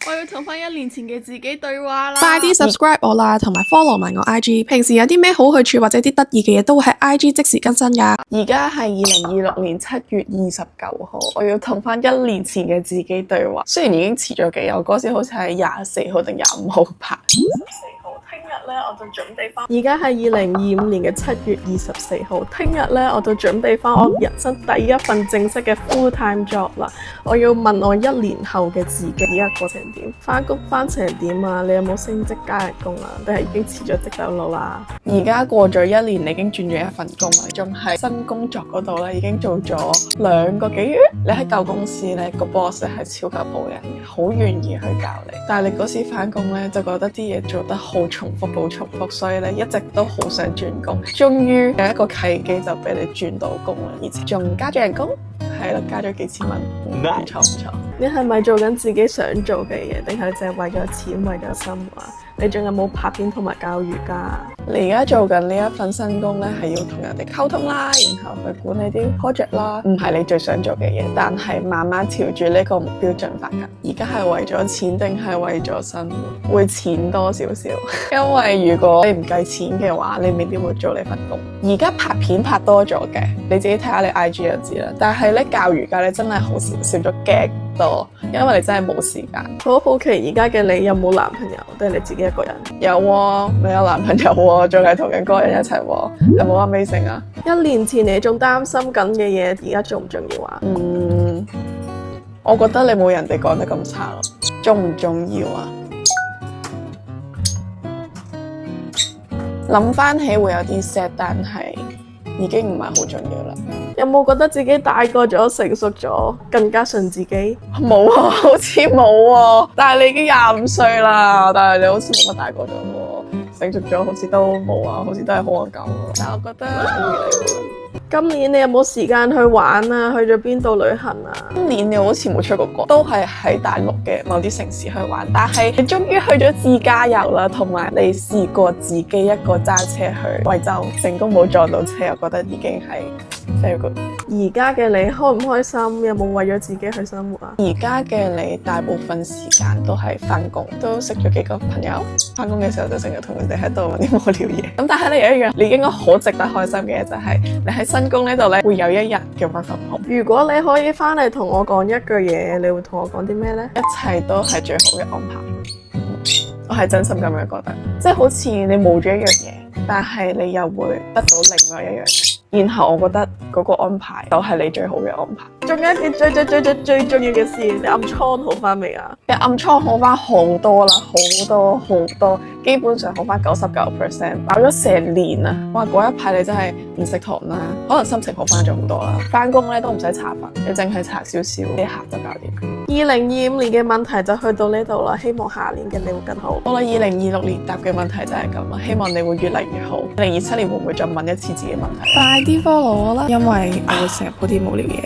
我要同翻1年前嘅自己對話啦！快啲 subscribe 我啦，同埋 follow 埋我 IG。平時有啲咩好去處或者啲得意嘅嘢都會喺 IG 即時更新㗎。而家係2026年7月29號，我要同翻1年前嘅自己對話。雖然已經遲咗幾日，我嗰時好似係24號定25號拍。聽日咧我就準備翻。而家係2025年嘅7月24號，聽日咧我就準備翻我人生第一份正式嘅 full time job 啦。我要問我1年後嘅自己而家過程點，翻工翻成點啊？你有冇升職加人工啊？定係已經辭咗職走佬啦？而家過咗1年，你已經轉咗一份工啦，仲係新工作嗰度咧已經做咗2個幾月。你喺舊公司咧個 boss 係超級好人嘅，好願意去教你。但係你嗰時翻工咧就覺得啲嘢做得好重複，所以咧一直都好想轉工。終於有一個契機就俾你轉到工啦，而且仲加咗人工，係啦，加咗幾千蚊，唔錯唔錯。你係咪做緊自己想做嘅嘢，定係淨係為咗錢為咗生活啊？你仲有冇拍片同埋教瑜伽？你而家做緊呢一份新工咧，係要同人哋溝通啦，然後去管理啲 project 啦，唔係你最想做嘅嘢，但係慢慢朝住呢個目標進發緊。而家係為咗錢定係為咗生活？會錢多少少，因為如果你唔計錢嘅話，你未必會做呢份工。而家拍片拍多咗嘅，你自己睇下你 IG 就知啦。但係咧教瑜伽咧真係好少咗極多，因為你真係冇時間。好好奇而家嘅你有冇男朋友，定係你自己一個人？有喎，你有男朋友喎，仲係同緊嗰個人一齊喎，係冇 amazing 啊！1年前你仲擔心緊嘅嘢，而家重唔重要啊？我覺得你冇人哋講得咁差咯。重唔重要啊？諗翻起會有啲 sad， 但係已經唔係好重要啦。有冇覺得自己大個咗、成熟咗，更加信自己？冇啊，好似冇喎。但係你已經25歲啦，但係你好似冇乜大個咗喎，成熟咗好似都冇啊，好似都係好戇鳩。但係我覺得今年你有冇時間去玩啊？去咗邊度旅行啊？今年你好似冇出過國，都係喺大陸嘅某啲城市去玩。但係你終於去咗自駕遊啦，同埋你試過自己一個揸車去惠州，成功冇撞到車，我覺得已經係 very good。而家嘅你開唔開心？有冇為咗自己去生活啊？而家嘅你大部分時間都係翻工，都識咗幾個朋友。翻工嘅時候就成日同人哋喺度揾啲無聊嘢。咁但係你有一樣，你應該好值得開心嘅嘢就係你喺新工呢度咧會有一日嘅 work from home。如果你可以翻嚟同我講一句嘢，你會同我講啲咩呢？一切都係最好嘅安排。我係真心咁樣覺得，即係好似你冇咗一樣嘢，但係你又會得到另外一樣嘢。然後我覺得嗰個安排就係你最好嘅安排。仲有一件最重要嘅事，你暗瘡好翻未啊？你暗瘡好翻好多啦，好多，基本上好翻99%，爆咗成年啊！哇，嗰一排你真係唔食糖啦，可能心情好翻咗好多啦。翻工咧都唔使搽粉，你淨係搽少少，一下就搞掂。2025年嘅問題就去到呢度啦，希望下年嘅你會更好。好啦，2026年答嘅問題就係咁啦，希望你會越嚟越好。2027年會唔會再問一次自己問題？快啲 follow 我啦，因為我會成日鋪啲無聊嘢。